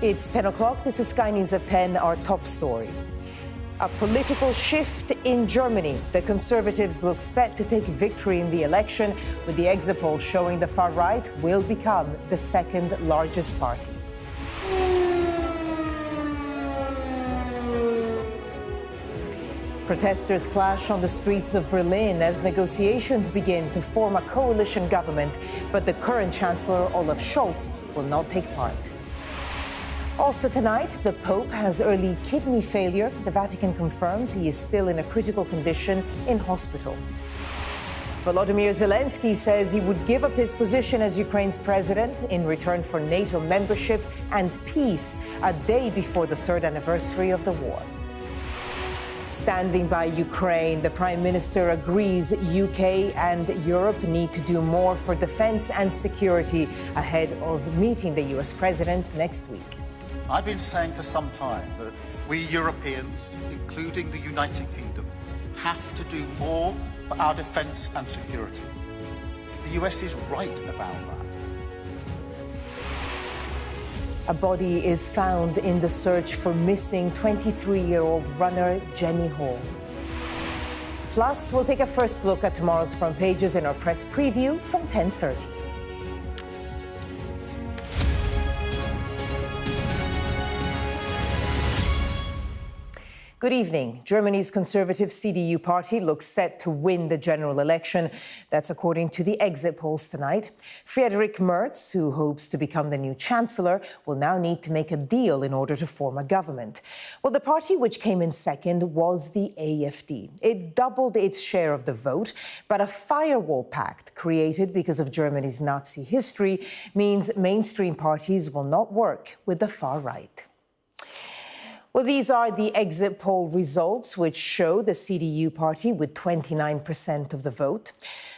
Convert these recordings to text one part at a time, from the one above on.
It's 10 o'clock. This is Sky News at 10, our top story. A political shift in Germany. The Conservatives look set to take victory in the election, with the exit poll showing the far right will become the second largest party. Protesters clash on the streets of Berlin as negotiations begin to form a coalition government, but the current Chancellor Olaf Scholz will not take part. Also tonight, the Pope has early kidney failure. The Vatican confirms he is still in a critical condition in hospital. Volodymyr Zelensky says he would give up his position as Ukraine's president in return for NATO membership and peace, a day before the third anniversary of the war. Standing by Ukraine, the Prime Minister agrees UK and Europe need to do more for defense and security ahead of meeting the US President next week. I've been saying for some time that we Europeans, including the United Kingdom, have to do more for our defence and security. The US is right about that. A body is found in the search for missing 23-year-old runner Jenny Hall. Plus, we'll take a first look at tomorrow's front pages in our press preview from 10:30. Good evening. Germany's conservative CDU party looks set to win the general election. That's according to the exit polls tonight. Friedrich Merz, who hopes to become the new chancellor, will now need to make a deal in order to form a government. Well, the party which came in second was the AfD. It doubled its share of the vote, but a firewall pact created because of Germany's Nazi history means mainstream parties will not work with the far right. Well, these are the exit poll results, which show the CDU party with 29% of the vote.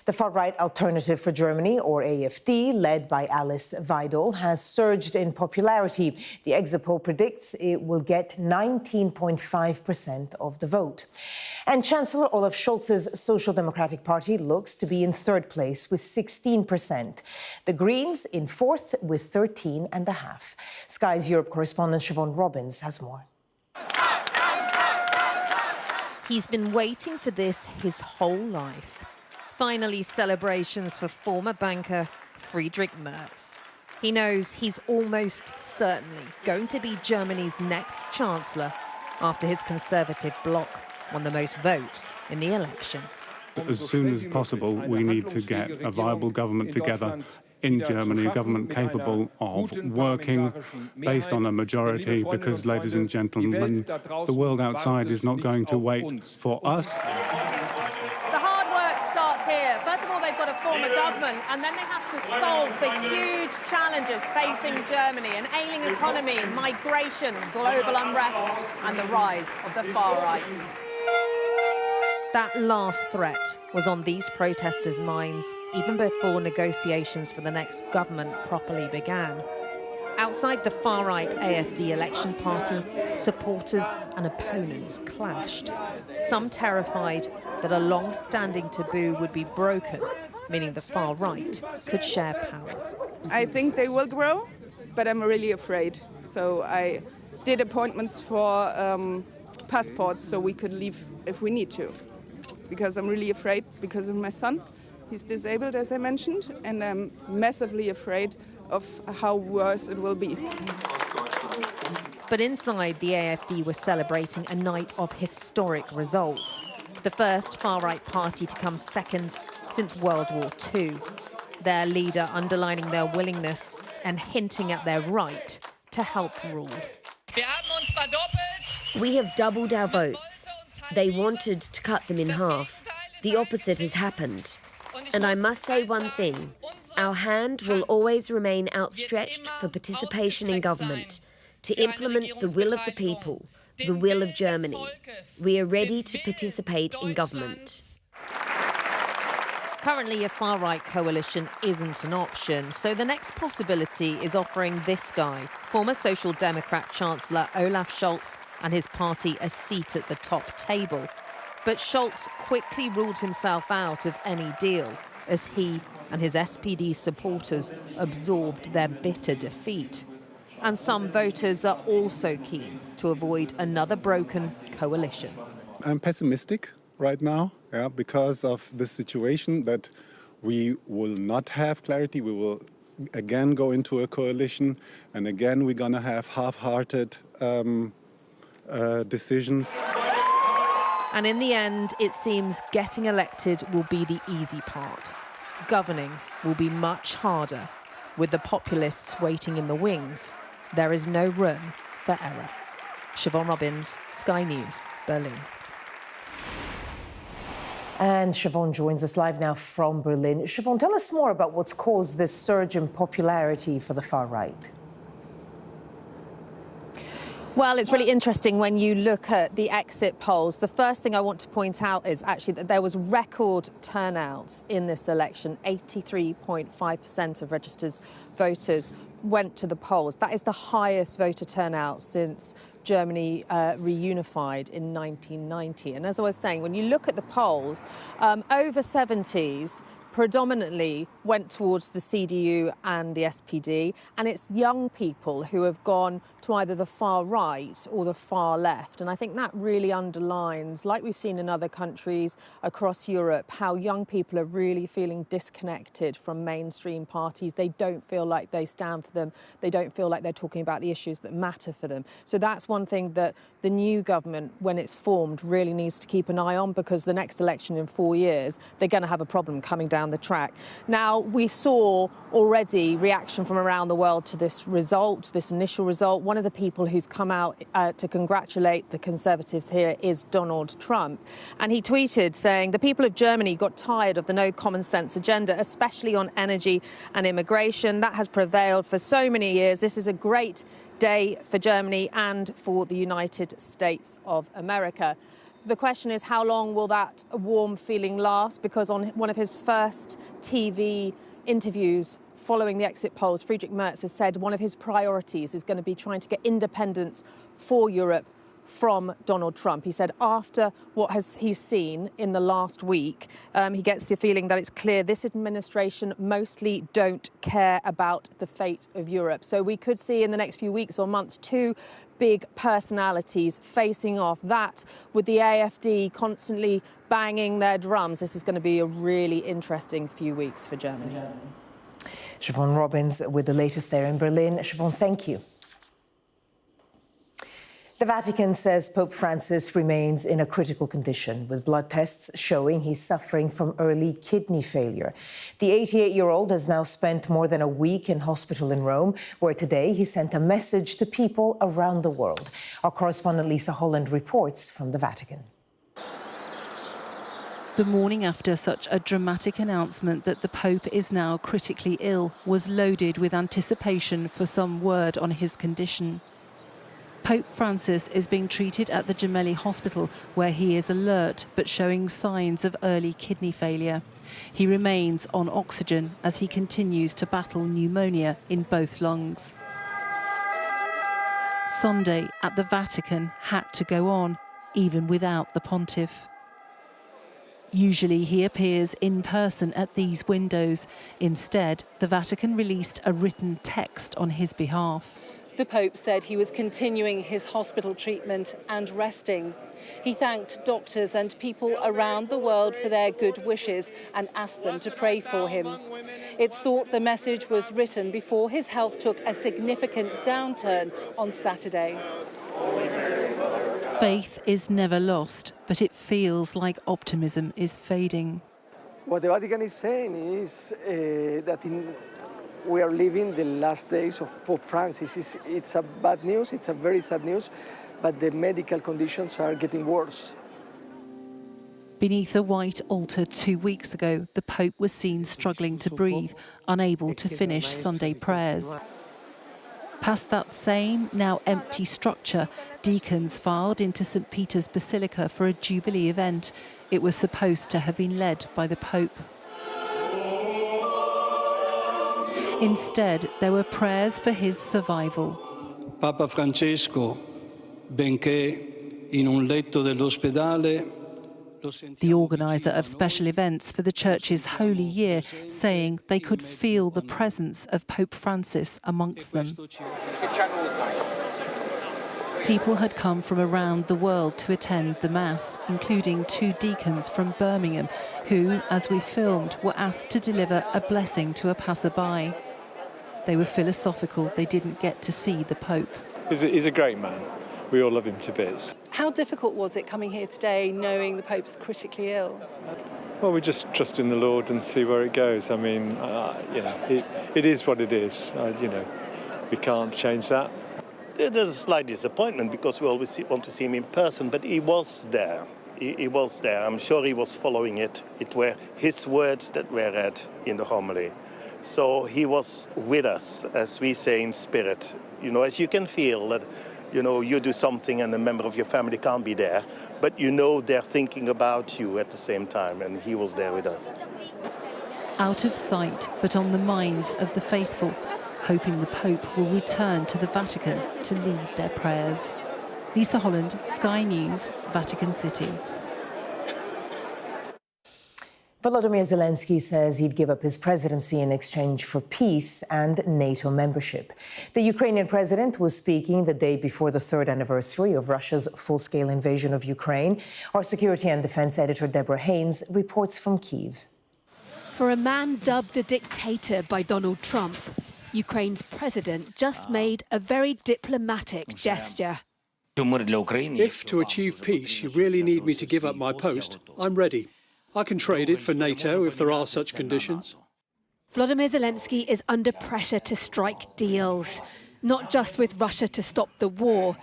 The far-right Alternative for Germany, or AfD, led by Alice Weidel, has surged in popularity. The exit poll predicts it will get 19.5% of the vote. And Chancellor Olaf Scholz's Social Democratic Party looks to be in third place with 16%. The Greens in fourth with 13.5%. Sky's Europe correspondent Siobhan Robbins has more. He's been waiting for this his whole life. Finally, celebrations for former banker Friedrich Merz. He knows he's almost certainly going to be Germany's next chancellor after his conservative bloc won the most votes in the election. As soon as possible, we need to get a viable government together in Germany, a government capable of working based on a majority, because, ladies and gentlemen, the world outside is not going to wait for us. The hard work starts here. First of all, they've got to form a government, and then they have to solve the huge challenges facing Germany: an ailing economy, migration, global unrest, and the rise of the far right. That last threat was on these protesters' minds even before negotiations for the next government properly began. Outside the far-right AfD election party, supporters and opponents clashed. Some terrified that a long-standing taboo would be broken, meaning the far right could share power. I think they will grow, but I'm really afraid. So I did appointments for passports so we could leave if we need to. Because I'm really afraid because of my son. He's disabled, as I mentioned, and I'm massively afraid of how worse it will be. But inside, the AfD was celebrating a night of historic results. The first far-right party to come second since World War II. Their leader underlining their willingness and hinting at their right to help rule. We have doubled our votes. They wanted to cut them in half. The opposite has happened. And I must say one thing. Our hand will always remain outstretched for participation in government, to implement the will of the people, the will of Germany. We are ready to participate in government. Currently, a far-right coalition isn't an option, so the next possibility is offering this guy, former Social Democrat Chancellor Olaf Scholz, and his party a seat at the top table. But Scholz quickly ruled himself out of any deal as he and his SPD supporters absorbed their bitter defeat. And some voters are also keen to avoid another broken coalition. I'm pessimistic right now, because of the situation that we will not have clarity. We will again go into a coalition, and again we're going to have half-hearted decisions. And in the end, it seems getting elected will be the easy part. Governing will be much harder. With the populists waiting in the wings, there is no room for error. Siobhan Robbins, Sky News, Berlin. And Siobhan joins us live now from Berlin. Siobhan, tell us more about what's caused this surge in popularity for the far right. Well, it's really interesting when you look at the exit polls. The first thing I want to point out is actually that there was record turnouts in this election. 83.5% of registered voters went to the polls. That is the highest voter turnout since Germany reunified in 1990. And as I was saying, when you look at the polls, over 70s predominantly went towards the CDU and the SPD, and it's young people who have gone to either the far right or the far left. And I think that really underlines, like we've seen in other countries across Europe, how young people are really feeling disconnected from mainstream parties. They don't feel like they stand for them. They don't feel like they're talking about the issues that matter for them. So that's one thing that the new government, when it's formed, really needs to keep an eye on, because the next election in 4 years, they're going to have a problem coming down the track. Now, we saw already reaction from around the world to this result, this initial result. One of the people who's come out to congratulate the Conservatives here is Donald Trump. And he tweeted saying, "The people of Germany got tired of the no common sense agenda, especially on energy and immigration. That has prevailed for so many years. This is a great day for Germany and for the United States of America." The question is, how long will that warm feeling last? Because on one of his first TV interviews following the exit polls, Friedrich Merz has said one of his priorities is going to be trying to get independence for Europe from Donald Trump. He said after what he's seen in the last week, he gets the feeling that it's clear this administration mostly don't care about the fate of Europe. So we could see in the next few weeks or months two big personalities facing off, that with the AfD constantly banging their drums. This is going to be a really interesting few weeks for Germany. Siobhan Robbins with the latest there in Berlin. Siobhan, thank you. The Vatican says Pope Francis remains in a critical condition, with blood tests showing he's suffering from early kidney failure. The 88-year-old has now spent more than a week in hospital in Rome, where today he sent a message to people around the world. Our correspondent Lisa Holland reports from the Vatican. The morning after such a dramatic announcement that the Pope is now critically ill was loaded with anticipation for some word on his condition. Pope Francis is being treated at the Gemelli Hospital, where he is alert but showing signs of early kidney failure. He remains on oxygen as he continues to battle pneumonia in both lungs. Sunday at the Vatican had to go on, even without the pontiff. Usually he appears in person at these windows. Instead, the Vatican released a written text on his behalf. The Pope said he was continuing his hospital treatment and resting. He thanked doctors and people around the world for their good wishes and asked them to pray for him. It's thought the message was written before his health took a significant downturn on Saturday. Faith is never lost, but it feels like optimism is fading. What the Vatican is saying is that we are living the last days of Pope Francis. It's a bad news, it's a very sad news, but the medical conditions are getting worse. Beneath a white altar 2 weeks ago, the Pope was seen struggling to breathe, unable to finish Sunday prayers. Past that same, now empty structure, deacons filed into St. Peter's Basilica for a Jubilee event. It was supposed to have been led by the Pope. Instead, there were prayers for his survival. Papa Francesco, benché in un letto dell'ospedale, the organiser of special events for the Church's Holy Year, saying they could feel the presence of Pope Francis amongst them. People had come from around the world to attend the Mass, including 2 deacons from Birmingham, who, as we filmed, were asked to deliver a blessing to a passerby. They were philosophical. They didn't get to see the Pope. He's a great man. We all love him to bits. How difficult was it coming here today, knowing the Pope's critically ill? Well, we just trust in the Lord and see where it goes. I mean, it is what it is. We can't change that. There's a slight disappointment because we always want to see him in person, but he was there. He was there. I'm sure he was following it. It were his words that were read in the homily. So he was with us, as we say in spirit. As you can feel that, you do something and a member of your family can't be there, but they're thinking about you at the same time, and he was there with us. Out of sight, but on the minds of the faithful, hoping the Pope will return to the Vatican to lead their prayers. Lisa Holland, Sky News, Vatican City. Volodymyr Zelensky says he'd give up his presidency in exchange for peace and NATO membership. The Ukrainian president was speaking the day before the 3rd anniversary of Russia's full-scale invasion of Ukraine. Our security and defense editor Deborah Haynes reports from Kyiv. For a man dubbed a dictator by Donald Trump, Ukraine's president just made a very diplomatic gesture. If to achieve peace you really need me to give up my post, I'm ready. I can trade it for NATO if there are such conditions. Volodymyr Zelensky is under pressure to strike deals, not just with Russia to stop the war,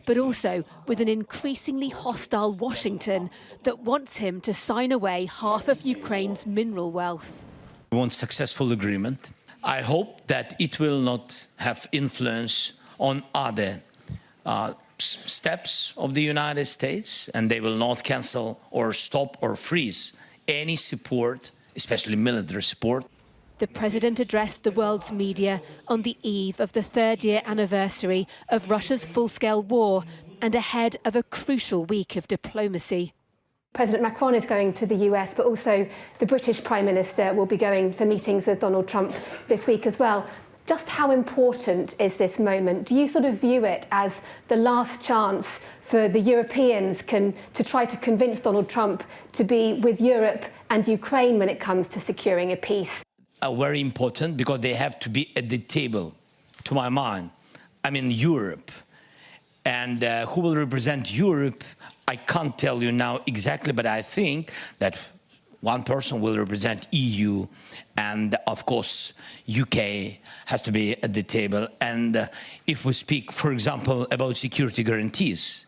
but also with an increasingly hostile Washington that wants him to sign away half of Ukraine's mineral wealth. We want successful agreement. I hope that it will not have influence on other steps of the United States, and they will not cancel or stop or freeze any support, especially military support. The president addressed the world's media on the eve of the 3rd year anniversary of Russia's full-scale war and ahead of a crucial week of diplomacy. President Macron is going to the US, but also the British Prime Minister will be going for meetings with Donald Trump this week as well. Just how important is this moment? Do you sort of view it as the last chance for the Europeans to try to convince Donald Trump to be with Europe and Ukraine when it comes to securing a peace? Very important, because they have to be at the table, to my mind. I mean, Europe. And who will represent Europe, I can't tell you now exactly, but I think that one person will represent EU, and of course UK has to be at the table. And if we speak, for example, about security guarantees.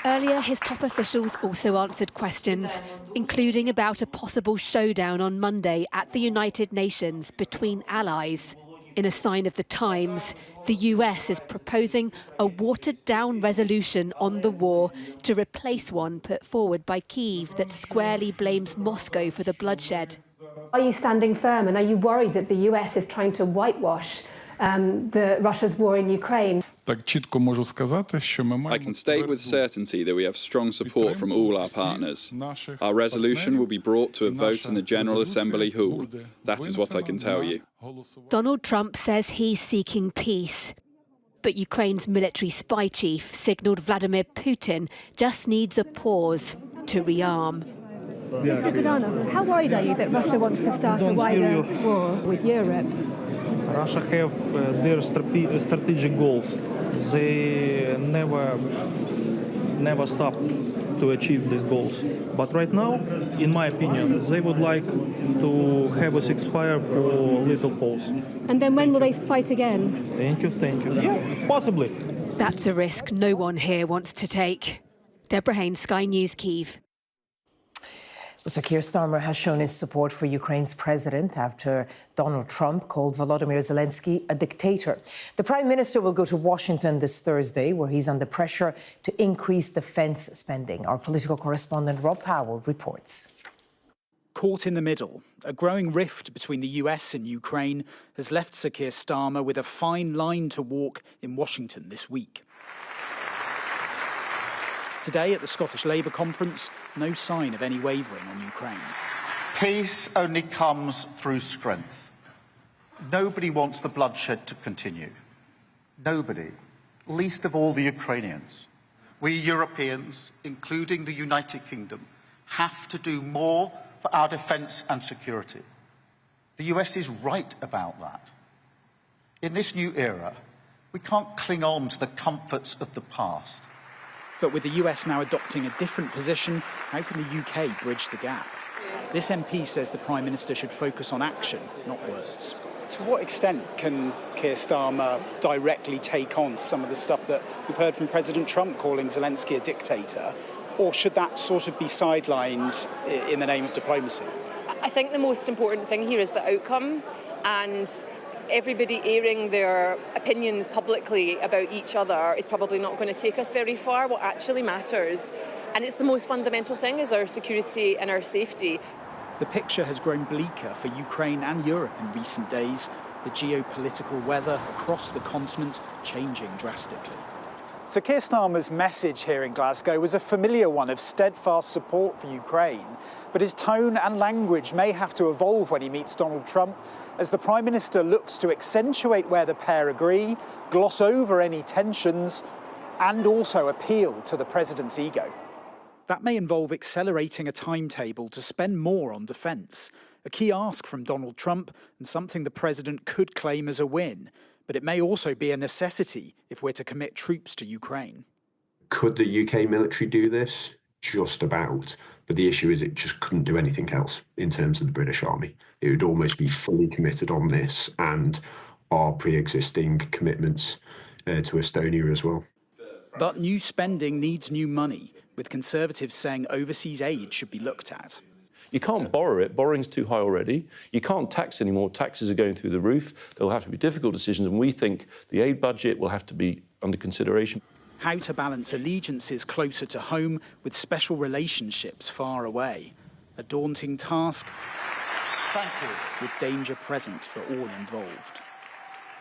Earlier, his top officials also answered questions, including about a possible showdown on Monday at the United Nations between allies. In a sign of the times, the US is proposing a watered-down resolution on the war to replace one put forward by Kyiv that squarely blames Moscow for the bloodshed. Are you standing firm, and are you worried that the US is trying to whitewash Russia's war in Ukraine? I can state with certainty that we have strong support from all our partners. Our resolution will be brought to a vote in the General Assembly Hall. That is what I can tell you. Donald Trump says he's seeking peace. But Ukraine's military spy chief signalled Vladimir Putin just needs a pause to rearm. Mr. Budanov, how worried are you that Russia wants to start a wider war with Europe? Russia have their strategic goal. They never stop to achieve these goals. But right now, in my opinion, they would like to have a ceasefire for little Poles. And then when will they fight again? Thank you. Yeah, possibly. That's a risk no one here wants to take. Deborah Haynes, Sky News, Kyiv. Sir Keir Starmer has shown his support for Ukraine's president after Donald Trump called Volodymyr Zelensky a dictator. The Prime Minister will go to Washington this Thursday, where he's under pressure to increase defense spending. Our political correspondent Rob Powell reports. Caught in the middle, a growing rift between the US and Ukraine has left Sir Keir Starmer with a fine line to walk in Washington this week. Today at the Scottish Labour conference, no sign of any wavering on Ukraine. Peace only comes through strength. Nobody wants the bloodshed to continue. Nobody, least of all the Ukrainians. We Europeans, including the United Kingdom, have to do more for our defence and security. The US is right about that. In this new era, we can't cling on to the comforts of the past. But with the US now adopting a different position, how can the UK bridge the gap? This MP says the Prime Minister should focus on action, not words. To what extent can Keir Starmer directly take on some of the stuff that we've heard from President Trump calling Zelensky a dictator? Or should that sort of be sidelined in the name of diplomacy? I think the most important thing here is the outcome, and everybody airing their opinions publicly about each other is probably not going to take us very far. What actually matters, and it's the most fundamental thing, is our security and our safety. The picture has grown bleaker for Ukraine and Europe in recent days, the geopolitical weather across the continent changing drastically. So Keir Starmer's message here in Glasgow was a familiar one of steadfast support for Ukraine, but his tone and language may have to evolve when he meets Donald Trump, as the Prime Minister looks to accentuate where the pair agree, gloss over any tensions, and also appeal to the President's ego. That may involve accelerating a timetable to spend more on defence, a key ask from Donald Trump and something the President could claim as a win. But it may also be a necessity if we're to commit troops to Ukraine. Could the UK military do this? Just about. But the issue is it just couldn't do anything else in terms of the British Army. It would almost be fully committed on this and our pre-existing commitments to Estonia as well. But new spending needs new money, with Conservatives saying overseas aid should be looked at. You can't borrow it. Borrowing's too high already. You can't tax anymore. Taxes are going through the roof. There will have to be difficult decisions, and we think the aid budget will have to be under consideration. How to balance allegiances closer to home with special relationships far away. A daunting task. Thank you. With danger present for all involved.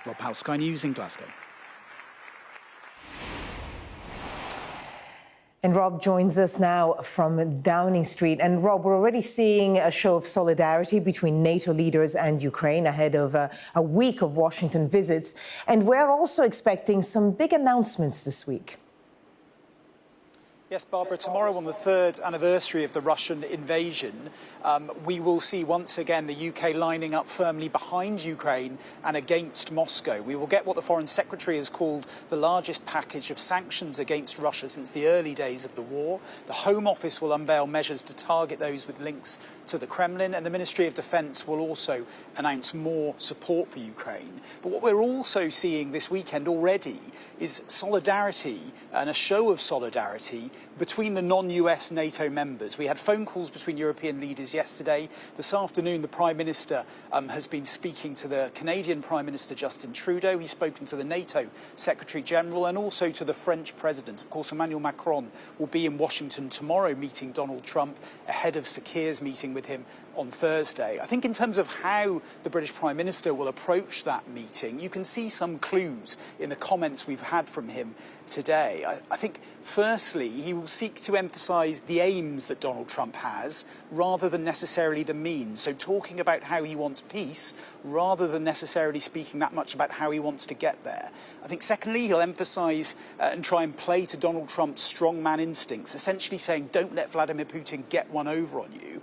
Rob Powell, Sky News in Glasgow. And Rob joins us now from Downing Street. And Rob, we're already seeing a show of solidarity between NATO leaders and Ukraine ahead of a week of Washington visits. And we're also expecting some big announcements this week. Yes, Barbara, tomorrow on the third anniversary of the Russian invasion, we will see once again the UK lining up firmly behind Ukraine and against Moscow. We will get what the Foreign Secretary has called the largest package of sanctions against Russia since the early days of the war. The Home Office will unveil measures to target those with links to the Kremlin, and the Ministry of Defence will also announce more support for Ukraine. But what we're also seeing this weekend already is solidarity and a show of solidarity between the non-US NATO members. We had phone calls between European leaders yesterday. This afternoon, the Prime Minister has been speaking to the Canadian Prime Minister Justin Trudeau. He's spoken to the NATO Secretary General and also to the French President. Of course, Emmanuel Macron will be in Washington tomorrow meeting Donald Trump ahead of Sir Keir's meeting with him on Thursday. I think in terms of how the British Prime Minister will approach that meeting, you can see some clues in the comments we've had from him today. I think, firstly, he will seek to emphasise the aims that Donald Trump has rather than necessarily the means. So talking about how he wants peace rather than necessarily speaking that much about how he wants to get there. I think, secondly, he'll emphasise and try and play to Donald Trump's strongman instincts, essentially saying, don't let Vladimir Putin get one over on you.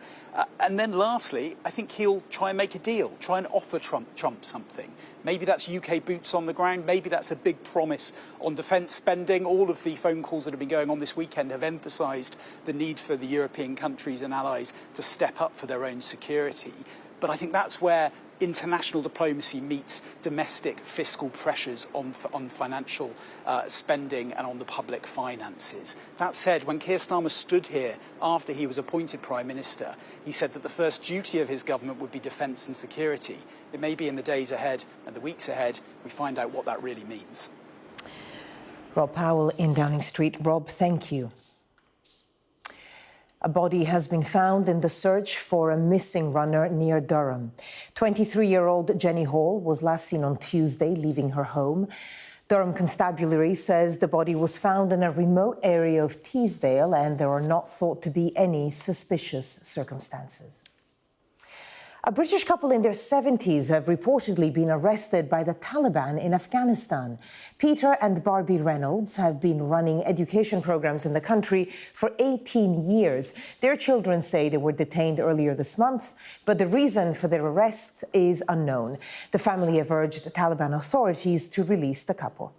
And then lastly, I think he'll try and make a deal, try and offer Trump something. Maybe that's UK boots on the ground. Maybe that's a big promise on defence spending. All of the phone calls that have been going on this weekend have emphasised the need for the European countries and allies to step up for their own security. But I think that's where international diplomacy meets domestic fiscal pressures on financial spending and on the public finances. That said, when Keir Starmer stood here after he was appointed Prime Minister, he said that the first duty of his government would be defence and security. It may be in the days ahead and the weeks ahead we find out what that really means. Rob Powell in Downing Street. Rob, thank you. A body has been found in the search for a missing runner near Durham. 23-year-old Jenny Hall was last seen on Tuesday leaving her home. Durham Constabulary says the body was found in a remote area of Teesdale and there are not thought to be any suspicious circumstances. A British couple in their 70s have reportedly been arrested by the Taliban in Afghanistan. Peter and Barbie Reynolds have been running education programs in the country for 18 years. Their children say they were detained earlier this month, but the reason for their arrests is unknown. The family have urged the Taliban authorities to release the couple.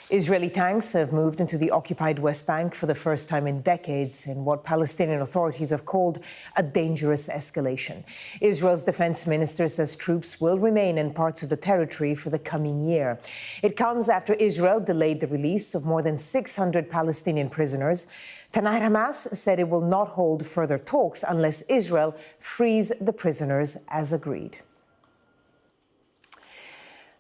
Israeli tanks have moved into the occupied West Bank for the first time in decades in what Palestinian authorities have called a dangerous escalation. Israel's defense minister says troops will remain in parts of the territory for the coming year. It comes after Israel delayed the release of more than 600 Palestinian prisoners. Tonight, Hamas said it will not hold further talks unless Israel frees the prisoners as agreed.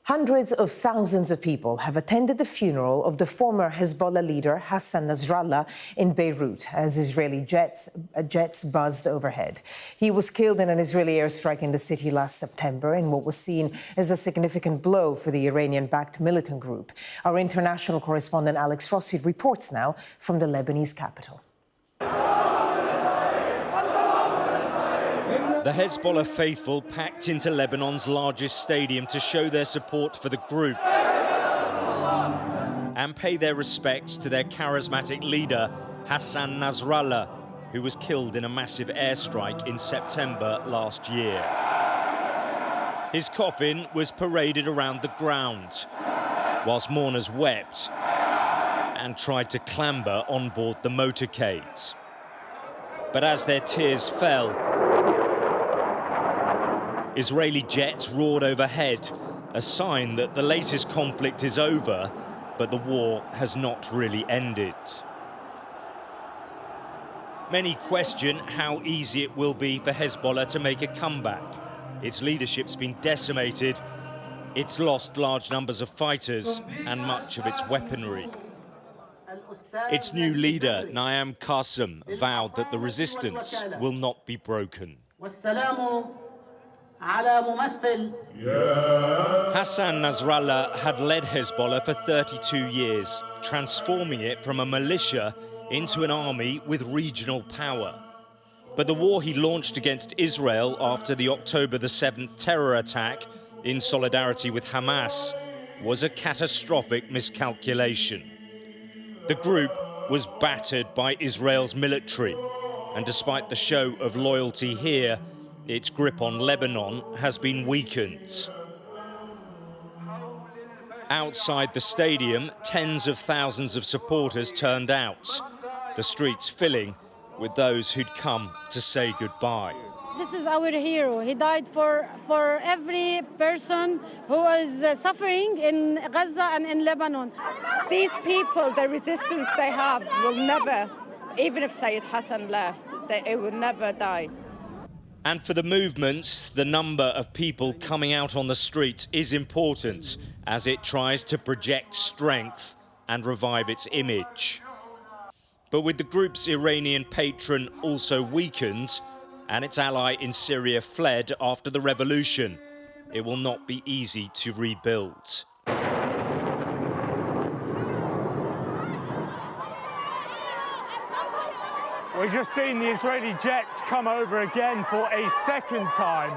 Hundreds of thousands of people have attended the funeral of the former Hezbollah leader Hassan Nasrallah in Beirut as Israeli jets buzzed overhead. He was killed in an Israeli airstrike in the city last September in what was seen as a significant blow for the Iranian-backed militant group. Our international correspondent Alex Rossi reports now from the Lebanese capital. The Hezbollah faithful packed into Lebanon's largest stadium to show their support for the group and pay their respects to their charismatic leader, Hassan Nasrallah, who was killed in a massive airstrike in September last year. His coffin was paraded around the ground, whilst mourners wept and tried to clamber on board the motorcades. But as their tears fell, Israeli jets roared overhead, a sign that the latest conflict is over, but the war has not really ended. Many question how easy it will be for Hezbollah to make a comeback. Its leadership's been decimated, it's lost large numbers of fighters and much of its weaponry. Its new leader, Naim Qassem, vowed that the resistance will not be broken. Hassan Nasrallah had led Hezbollah for 32 years, transforming it from a militia into an army with regional power. But the war he launched against Israel after the October the 7th terror attack, in solidarity with Hamas, was a catastrophic miscalculation. The group was battered by Israel's military, and despite the show of loyalty here, its grip on Lebanon has been weakened. Outside the stadium, tens of thousands of supporters turned out, the streets filling with those who'd come to say goodbye. This is our hero. He died for every person who is suffering in Gaza and in Lebanon. These people, the resistance they have will never, even if Sayyid Hassan left, it will never die. And for the movements, the number of people coming out on the streets is important as it tries to project strength and revive its image. But with the group's Iranian patron also weakened and its ally in Syria fled after the revolution, it will not be easy to rebuild. We've just seen the Israeli jets come over again for a second time,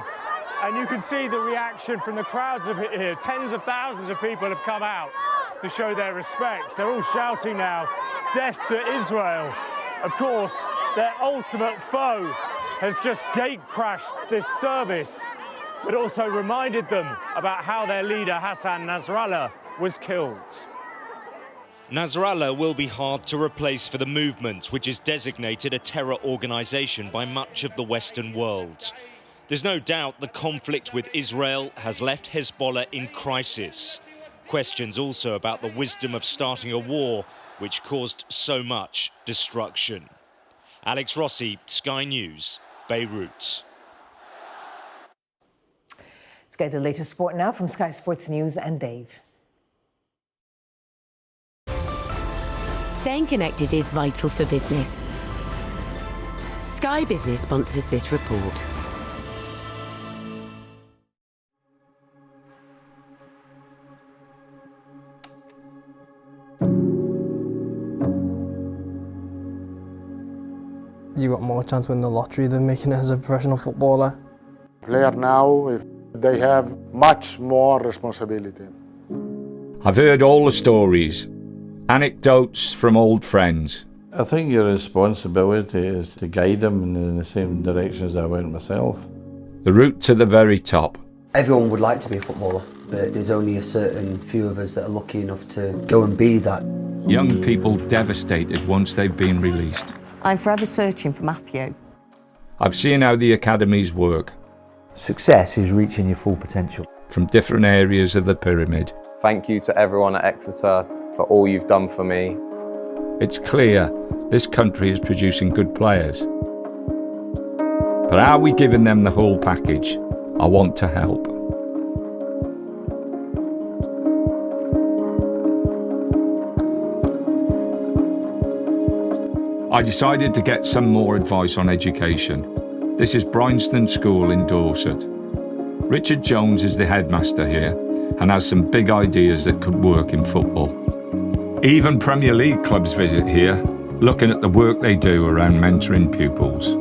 and you can see the reaction from the crowds of it here. Tens of thousands of people have come out to show their respects. They're all shouting now, "Death to Israel." Of course, their ultimate foe has just gate-crashed this service, but also reminded them about how their leader, Hassan Nasrallah, was killed. Nasrallah will be hard to replace for the movement, which is designated a terror organisation by much of the Western world. There's no doubt the conflict with Israel has left Hezbollah in crisis. Questions also about the wisdom of starting a war which caused so much destruction. Alex Rossi, Sky News, Beirut. Let's get the latest sport now from Sky Sports News and Dave. Staying connected is vital for business. Sky Business sponsors this report. You got more chance winning the lottery than making it as a professional footballer. Player now, they have much more responsibility. I've heard all the stories, anecdotes from old friends. I think your responsibility is to guide them in the same direction as I went myself. The route to the very top. Everyone would like to be a footballer, but there's only a certain few of us that are lucky enough to go and be that. Young people devastated once they've been released. I'm forever searching for Matthew. I've seen how the academies work. Success is reaching your full potential. From different areas of the pyramid. Thank you to everyone at Exeter for all you've done for me. It's clear this country is producing good players. But are we giving them the whole package? I want to help. I decided to get some more advice on education. This is Bryanston School in Dorset. Richard Jones is the headmaster here and has some big ideas that could work in football. Even Premier League clubs visit here, looking at the work they do around mentoring pupils.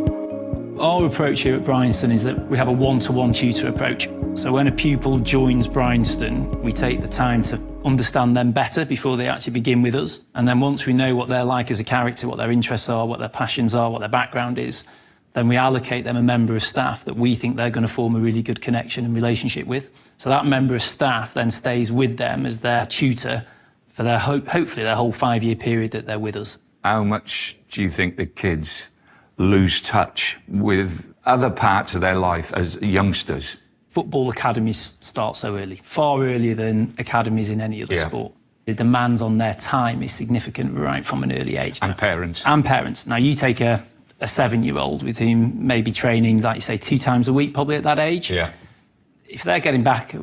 Our approach here at Bryanston is that we have a one-to-one tutor approach. So when a pupil joins Bryanston, we take the time to understand them better before they actually begin with us. And then once we know what they're like as a character, what their interests are, what their passions are, what their background is, then we allocate them a member of staff that we think they're going to form a really good connection and relationship with. So that member of staff then stays with them as their tutor for their hopefully their whole 5-year period that they're with us. How much do you think the kids lose touch with other parts of their life as youngsters? Football academies start so early, far earlier than academies in any other sport. The demands on their time is significant right from an early age. And parents. And parents. Now, you take a 7-year-old with whom maybe training, like you say, 2 times a week, probably at that age. Yeah. If they're getting back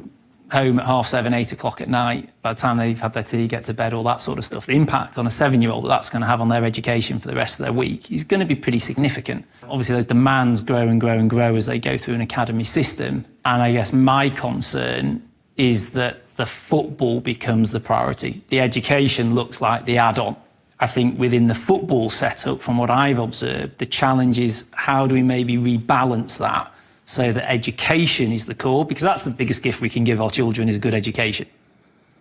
home at 7:30, 8 o'clock at night, by the time they've had their tea, get to bed, all that sort of stuff, the impact on a 7-year-old that's going to have on their education for the rest of their week is going to be pretty significant. Obviously, those demands grow and grow and grow as they go through an academy system. And I guess my concern is that the football becomes the priority. The education looks like the add-on. I think within the football setup, from what I've observed, the challenge is how do we maybe rebalance that so that education is the core, because that's the biggest gift we can give our children is a good education.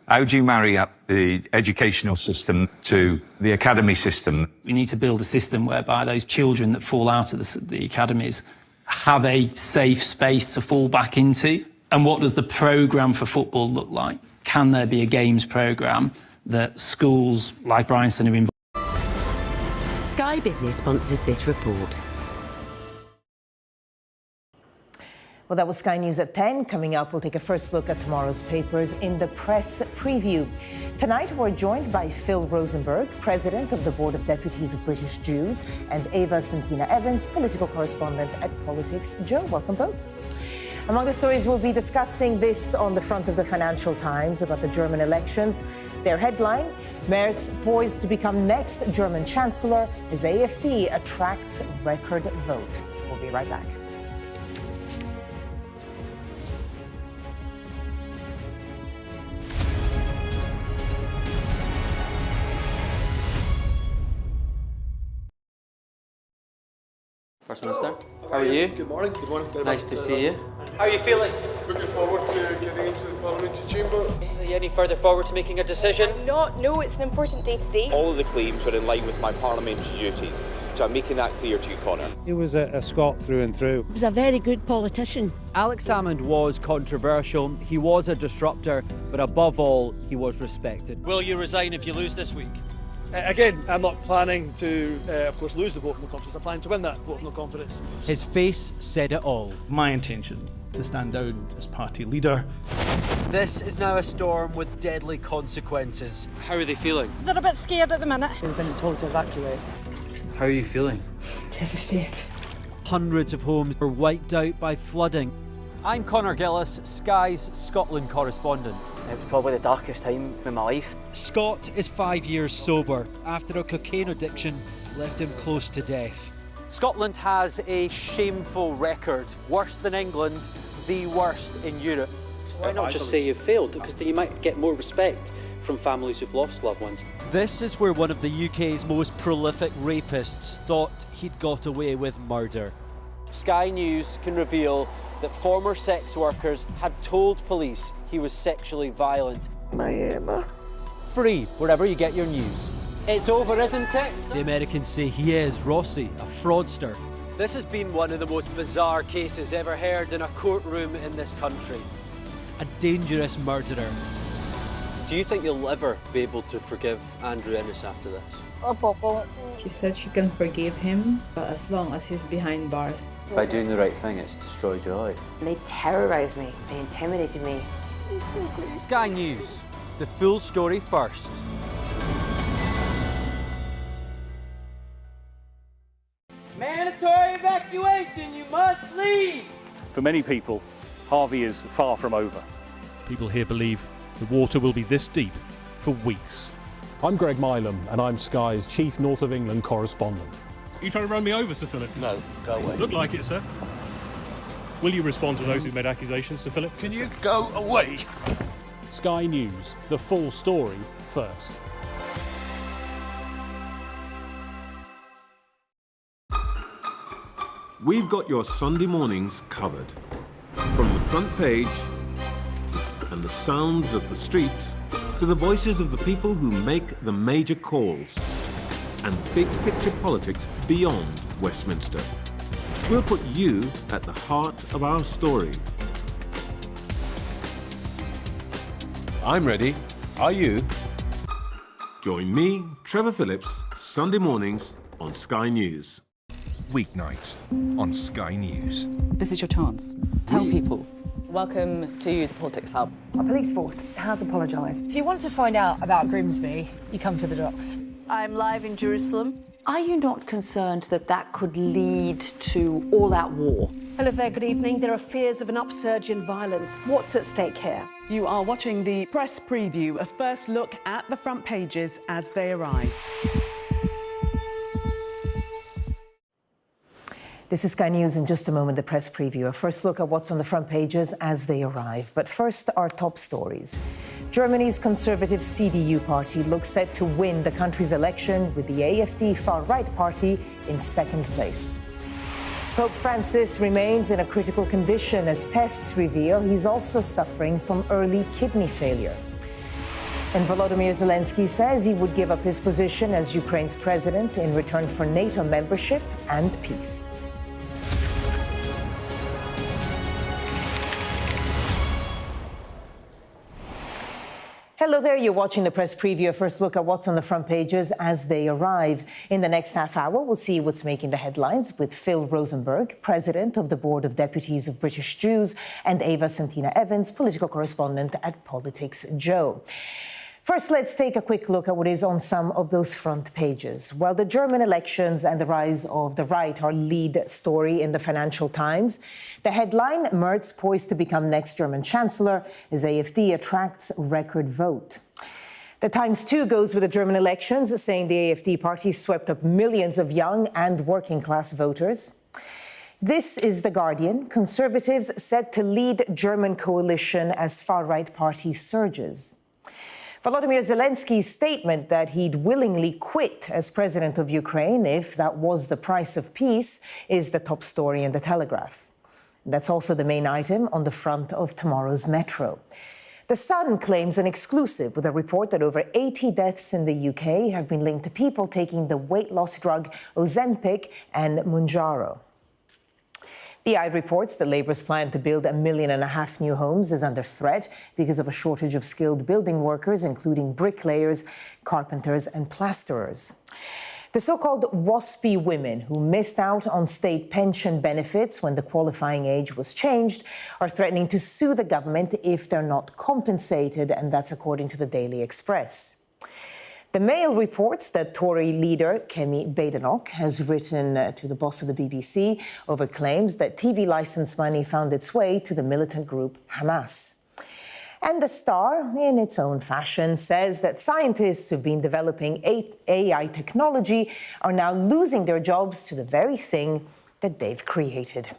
How do you marry up the educational system to the academy system? We need to build a system whereby those children that fall out of the academies have a safe space to fall back into. And what does the programme for football look like? Can there be a games programme that schools like Bryanston are involved? Sky Business sponsors this report. Well, that was Sky News at 10. Coming up, we'll take a first look at tomorrow's papers in the press preview. Tonight, we're joined by Phil Rosenberg, President of the Board of Deputies of British Jews, and Eva Santina Evans, political correspondent at Politics. Joe, welcome both. Among the stories we'll be discussing this on the front of the Financial Times about the German elections. Their headline, Merz poised to become next German Chancellor as AfD attracts record vote. We'll be right back. First Minister, how are you? Good morning. Good morning. Very nice to see you. How are you feeling? Looking forward to getting into the parliamentary chamber. Are you any further forward to making a decision? No, it's an important day today. All of the claims were in line with my parliamentary duties, so I'm making that clear to you, Conor. He was a Scot through and through. He was a very good politician. Alex Salmond was controversial, he was a disruptor, but above all, he was respected. Will you resign if you lose this week? Again, I'm not planning to, of course, lose the vote of no confidence. I'm planning to win that vote of no confidence. His face said it all. My intention to stand down as party leader. This is now a storm with deadly consequences. How are they feeling? They're a bit scared at the minute. We've been told to evacuate. How are you feeling? Devastated. Hundreds of homes were wiped out by flooding. I'm Conor Gillis, Sky's Scotland correspondent. It was probably the darkest time in my life. Scott is 5 years sober after a cocaine addiction left him close to death. Scotland has a shameful record, worse than England, the worst in Europe. Why not just say you failed? Because then you might get more respect from families who've lost loved ones. This is where one of the UK's most prolific rapists thought he'd got away with murder. Sky News can reveal that former sex workers had told police he was sexually violent. My Emma. Free wherever you get your news. It's over, isn't it? The Americans say he is, Rossi, a fraudster. This has been one of the most bizarre cases ever heard in a courtroom in this country. A dangerous murderer. Do you think you'll ever be able to forgive Andrew Innes after this? She said she can forgive him, but as long as he's behind bars. By doing the right thing, it's destroyed your life. They terrorised me. They intimidated me. Sky News, the full story first. Mandatory evacuation, you must leave! For many people, Harvey is far from over. People here believe the water will be this deep for weeks. I'm Greg Milam, and I'm Sky's chief North of England correspondent. Are you trying to run me over, Sir Philip? No, go away. Look like it, sir. Will you respond to those who made accusations, Sir Philip? Can you go away? Sky News, the full story first. We've got your Sunday mornings covered. From the front page and the sounds of the streets to the voices of the people who make the major calls and big picture politics beyond Westminster. We'll put you at the heart of our story. I'm ready. Are you? Join me, Trevor Phillips, Sunday mornings on Sky News. Weeknights on Sky News. This is your chance. Tell people. Welcome to the Politics Hub. Our police force has apologised. If you want to find out about Grimsby, you come to the docks. I'm live in Jerusalem. Are you not concerned that that could lead to all-out war? Hello there, good evening. There are fears of an upsurge in violence. What's at stake here? You are watching the press preview, a first look at the front pages as they arrive. This is Sky News. In just a moment, the press preview. A first look at what's on the front pages as they arrive. But first, our top stories. Germany's conservative CDU party looks set to win the country's election with the AfD far-right party in second place. Pope Francis remains in a critical condition as tests reveal he's also suffering from early kidney failure. And Volodymyr Zelensky says he would give up his position as Ukraine's president in return for NATO membership and peace. Hello there, you're watching the press preview. A first look at what's on the front pages as they arrive. In the next half hour, we'll see what's making the headlines with Phil Rosenberg, President of the Board of Deputies of British Jews, and Ava Santina Evans, political correspondent at Politics Joe. First, let's take a quick look at what is on some of those front pages. Well, the German elections and the rise of the right are lead story in the Financial Times. The headline, Merz poised to become next German Chancellor as AfD attracts record vote. The Times too goes with the German elections, saying the AfD party swept up millions of young and working class voters. This is The Guardian. Conservatives set to lead German coalition as far-right party surges. Volodymyr Zelensky's statement that he'd willingly quit as president of Ukraine if that was the price of peace is the top story in The Telegraph. That's also the main item on the front of tomorrow's Metro. The Sun claims an exclusive with a report that over 80 deaths in the UK have been linked to people taking the weight loss drug Ozempic and Mounjaro. The Eye reports that Labour's plan to build 1.5 million new homes is under threat because of a shortage of skilled building workers, including bricklayers, carpenters and plasterers. The so-called WASPy women who missed out on state pension benefits when the qualifying age was changed are threatening to sue the government if they're not compensated, and that's according to the Daily Express. The Mail reports that Tory leader Kemi Badenoch has written to the boss of the BBC over claims that TV licence money found its way to the militant group Hamas. And The Star, in its own fashion, says that scientists who've been developing AI technology are now losing their jobs to the very thing that they've created.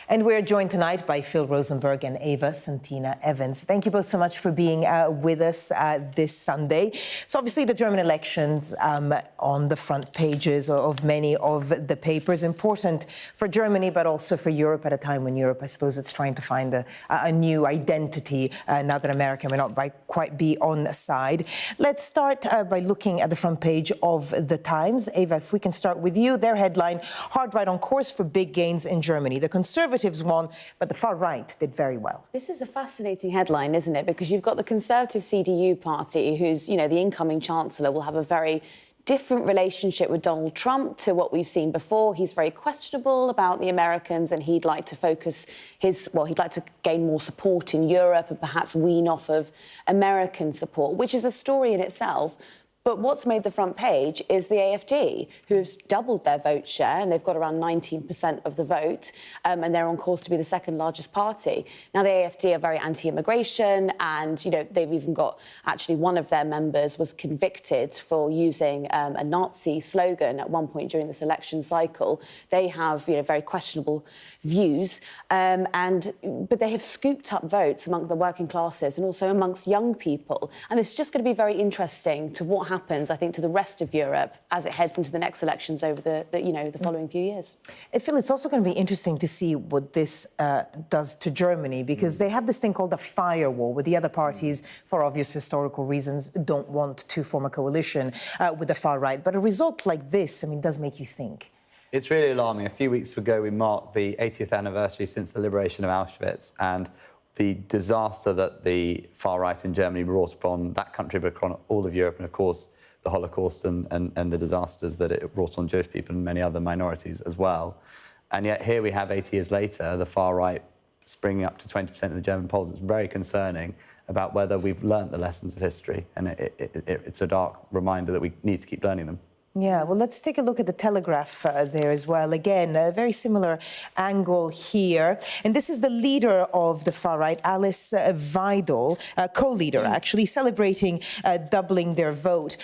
And we're joined tonight by Phil Rosenberg and Eva Santina Evans. Thank you both so much for being with us this Sunday. So obviously the German elections on the front pages of many of the papers, important for Germany, but also for Europe at a time when Europe, I suppose, it's trying to find a new identity now that America may not quite be on the side. Let's start by looking at the front page of the Times. Eva, if we can start with you. Their headline, hard right on course for big gains in Germany. The Conservatives won, but the far right did very well. This is a fascinating headline, isn't it? Because you've got the Conservative CDU party, who's, the incoming Chancellor, will have a very different relationship with Donald Trump to what we've seen before. He's very questionable about the Americans, and he'd like to focus he'd like to gain more support in Europe and perhaps wean off of American support, which is a story in itself. But what's made the front page is the AfD, who's doubled their vote share, and they've got around 19% of the vote, and they're on course to be the second largest party. Now, the AfD are very anti-immigration, and, they've even got, actually, one of their members was convicted for using a Nazi slogan at one point during this election cycle. They have, very questionable views, but they have scooped up votes among the working classes and also amongst young people. And it's just going to be very interesting to what happens, I think, to the rest of Europe as it heads into the next elections over the following few years. Phil, it's also going to be interesting to see what this does to Germany, because they have this thing called a firewall, where the other parties, for obvious historical reasons, don't want to form a coalition with the far right. But a result like this, does make you think. It's really alarming. A few weeks ago, we marked the 80th anniversary since the liberation of Auschwitz, and the disaster that the far right in Germany brought upon that country, but upon all of Europe, and of course the Holocaust and the disasters that it brought on Jewish people and many other minorities as well. And yet here we have 80 years later, the far right springing up to 20% of the German polls. It's very concerning about whether we've learnt the lessons of history, and it's a dark reminder that we need to keep learning them. Yeah, well, let's take a look at the Telegraph there as well. Again, a very similar angle here. And this is the leader of the far right, Alice Weidel, co-leader, actually, celebrating doubling their vote.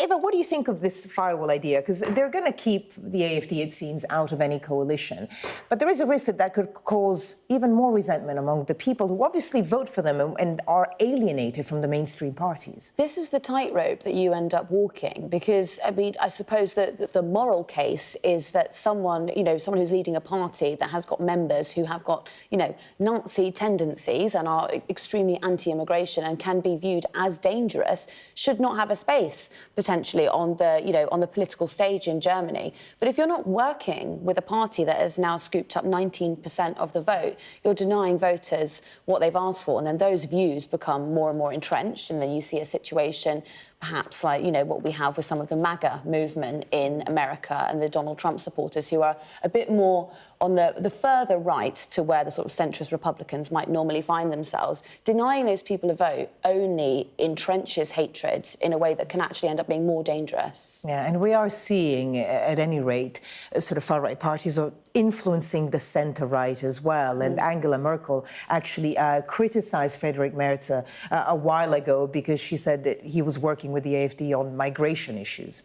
Eva, what do you think of this firewall idea? Because they're going to keep the AfD, it seems, out of any coalition. But there is a risk that that could cause even more resentment among the people who obviously vote for them and are alienated from the mainstream parties. This is the tightrope that you end up walking, because, I suppose that the moral case is that someone who's leading a party that has got members who have got, Nazi tendencies and are extremely anti-immigration and can be viewed as dangerous should not have a space, potentially, on the political stage in Germany. But if you're not working with a party that has now scooped up 19% of the vote, you're denying voters what they've asked for, and then those views become more and more entrenched, and then you see a situation perhaps like, what we have with some of the MAGA movement in America and the Donald Trump supporters, who are a bit more on the further right to where the sort of centrist Republicans might normally find themselves. Denying those people a vote only entrenches hatred in a way that can actually end up being more dangerous. Yeah, and we are seeing, at any rate, sort of far-right parties are influencing the centre-right as well. And Angela Merkel actually criticised Friedrich Merz a while ago because she said that he was working with the AfD on migration issues.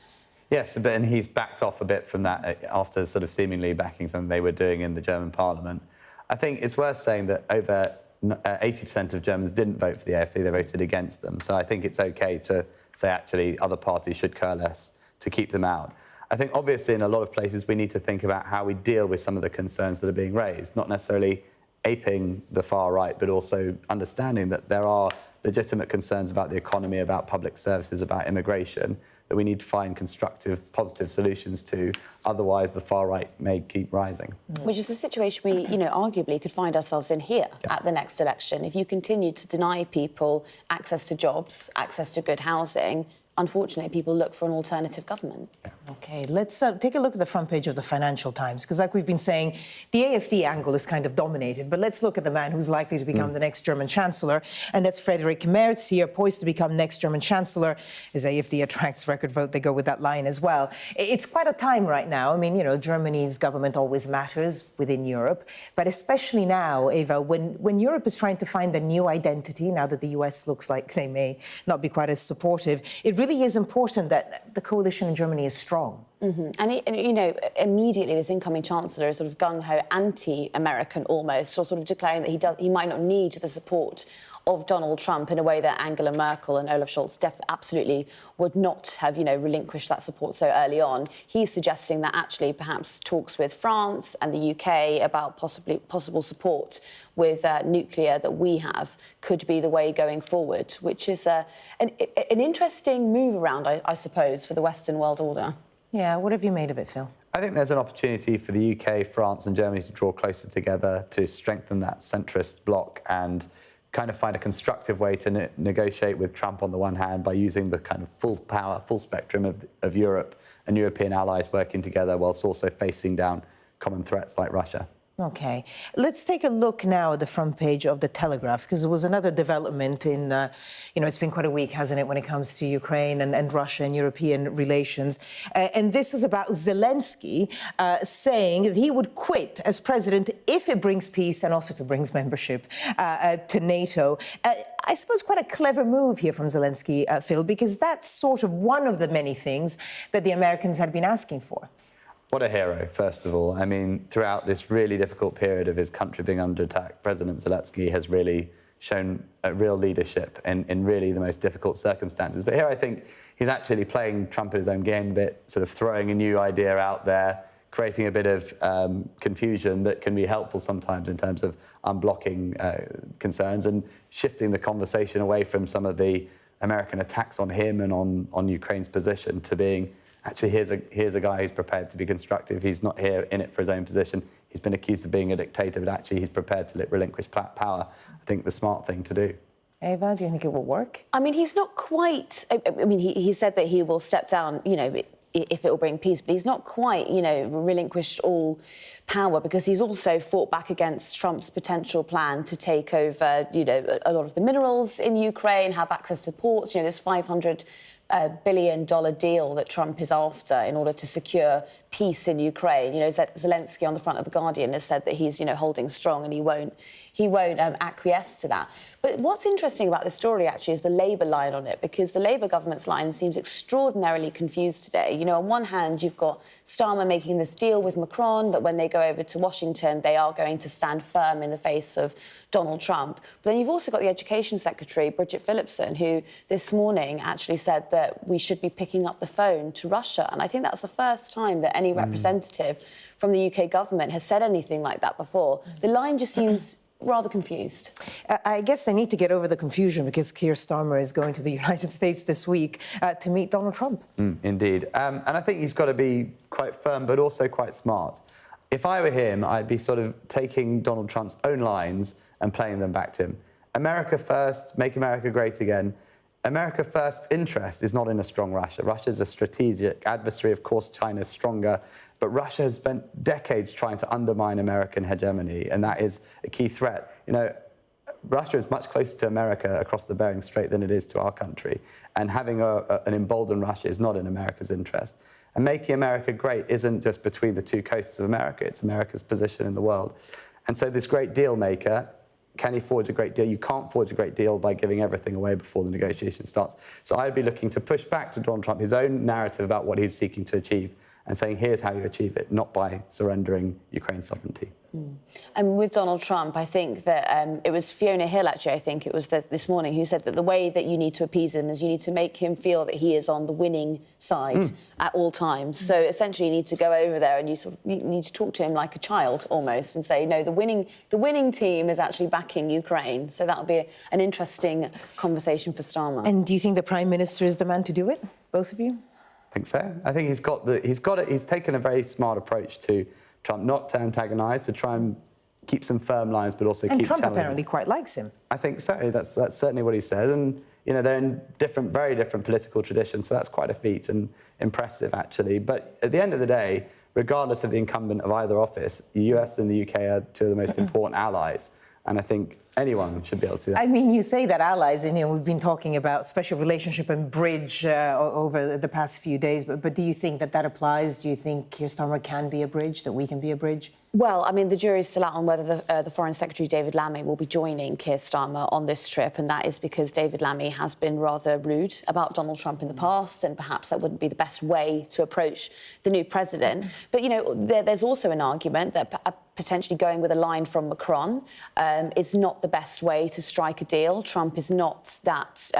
Yes, and he's backed off a bit from that after sort of seemingly backing something they were doing in the German parliament. I think it's worth saying that over 80% of Germans didn't vote for the AfD, they voted against them. So I think it's OK to say, actually, other parties should coalesce to keep them out. I think, obviously, in a lot of places, we need to think about how we deal with some of the concerns that are being raised, not necessarily aping the far right, but also understanding that there are legitimate concerns about the economy, about public services, about immigration, that we need to find constructive, positive solutions to. Otherwise, the far right may keep rising. Which is the situation we, arguably could find ourselves in here at the next election. If you continue to deny people access to jobs, access to good housing, unfortunately, people look for an alternative government. OK, let's take a look at the front page of the Financial Times, because like we've been saying, the AfD angle is kind of dominated. But let's look at the man who's likely to become the next German Chancellor, and that's Friedrich Merz here, poised to become next German Chancellor. As AfD attracts record vote, they go with that line as well. It's quite a time right now. Germany's government always matters within Europe, but especially now, Eva, when Europe is trying to find a new identity, now that the US looks like they may not be quite as supportive, it really is important that the coalition in Germany is strong. strong. And, you know, immediately this incoming chancellor is sort of gung-ho anti-American almost, or sort of declaring that he might not need the support of Donald Trump in a way that Angela Merkel and Olaf Scholz absolutely would not have, you know, relinquished that support so early on. He's suggesting that actually perhaps talks with France and the UK about possible support with nuclear that we have could be the way going forward, which is an interesting move around, I suppose, for the Western world order. Yeah, what have you made of it, Phil? I think there's an opportunity for the UK, France and Germany to draw closer together to strengthen that centrist bloc and kind of find a constructive way to negotiate with Trump on the one hand by using the kind of full power, full spectrum of Europe and European allies working together whilst also facing down common threats like Russia. OK. Let's take a look now at the front page of The Telegraph, because there was another development in, you know, it's been quite a week, hasn't it, when it comes to Ukraine and Russia and European relations. And this was about Zelensky saying that he would quit as president if it brings peace and also if it brings membership to NATO. I suppose quite a clever move here from Zelensky, Phil, because that's sort of one of the many things that the Americans had been asking for. What a hero, first of all. I mean, throughout this really difficult period of his country being under attack, President Zelensky has really shown a real leadership in really the most difficult circumstances. But here I think he's actually playing Trump in his own game a bit, sort of throwing a new idea out there, creating a bit of confusion that can be helpful sometimes in terms of unblocking concerns and shifting the conversation away from some of the American attacks on him and on Ukraine's position to being, actually, here's a guy who's prepared to be constructive. He's not here in it for his own position. He's been accused of being a dictator, but actually he's prepared to relinquish power. I think the smart thing to do. Ava, do you think it will work? I mean, he's not quite... I mean, he said that he will step down, you know, if it will bring peace, but he's not quite, you know, relinquished all power because he's also fought back against Trump's potential plan to take over, you know, a lot of the minerals in Ukraine, have access to ports, you know, this $500 billion deal that Trump is after in order to secure peace in Ukraine. You know, Zelensky on the front of The Guardian has said that he's, you know, holding strong and he won't acquiesce to that. But what's interesting about this story, actually, is the Labour line on it, because the Labour government's line seems extraordinarily confused today. You know, on one hand, you've got Starmer making this deal with Macron that when they go over to Washington, they are going to stand firm in the face of Donald Trump. But then you've also got the Education Secretary, Bridget Phillipson, who this morning actually said that we should be picking up the phone to Russia. And I think that's the first time that any representative from the UK government has said anything like that before. The line just seems rather confused. I guess they need to get over the confusion because Keir Starmer is going to the United States this week to meet Donald Trump. Indeed. And I think he's got to be quite firm, but also quite smart. If I were him, I'd be sort of taking Donald Trump's own lines and playing them back to him. America first, make America great again. America first's interest is not in a strong Russia. Russia's a strategic adversary. Of course, China's stronger. But Russia has spent decades trying to undermine American hegemony, and that is a key threat. You know, Russia is much closer to America across the Bering Strait than it is to our country, and having an emboldened Russia is not in America's interest. And making America great isn't just between the two coasts of America, it's America's position in the world. And so this great deal maker, can he forge a great deal? You can't forge a great deal by giving everything away before the negotiation starts. So I'd be looking to push back to Donald Trump his own narrative about what he's seeking to achieve, and saying, here's how you achieve it, not by surrendering Ukraine's sovereignty. And with Donald Trump, I think that it was Fiona Hill, actually, I think it was this morning, who said that the way that you need to appease him is you need to make him feel that he is on the winning side at all times. So essentially you need to go over there and you need to talk to him like a child almost and say, no, the winning team is actually backing Ukraine. So that'll be an interesting conversation for Starmer. And do you think the Prime Minister is the man to do it, both of you? I think so. I think he's taken a very smart approach to Trump, not to antagonise, to try and keep some firm lines, but also keep Trump challenging. apparently quite likes him. I think so. That's certainly what he said. And, you know, they're in very different political traditions, so that's quite a feat and impressive, actually. But at the end of the day, regardless of the incumbent of either office, the US and the UK are two of the most important allies. And I think anyone should be able to do that. I mean, you say that allies, and we've been talking about special relationship and bridge over the past few days, but do you think that applies? Do you think Keir Starmer can be a bridge, that we can be a bridge? Well, I mean, the jury's still out on whether the Foreign Secretary, David Lammy, will be joining Keir Starmer on this trip, and that is because David Lammy has been rather rude about Donald Trump in the past, and perhaps that wouldn't be the best way to approach the new president. But, there's also an argument that potentially going with a line from Macron is not the best way to strike a deal. Trump is not that,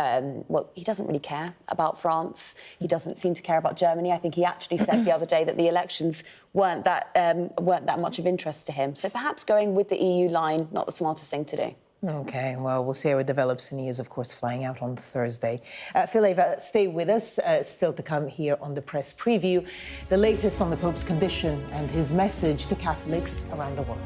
he doesn't really care about France. He doesn't seem to care about Germany. I think he actually said the other day that the elections weren't that much of interest to him. So perhaps going with the EU line, not the smartest thing to do. OK, well, we'll see how it develops, and he is, of course, flying out on Thursday. Phil, Eva, stay with us. Still to come here on the Press Preview, the latest on the Pope's condition and his message to Catholics around the world.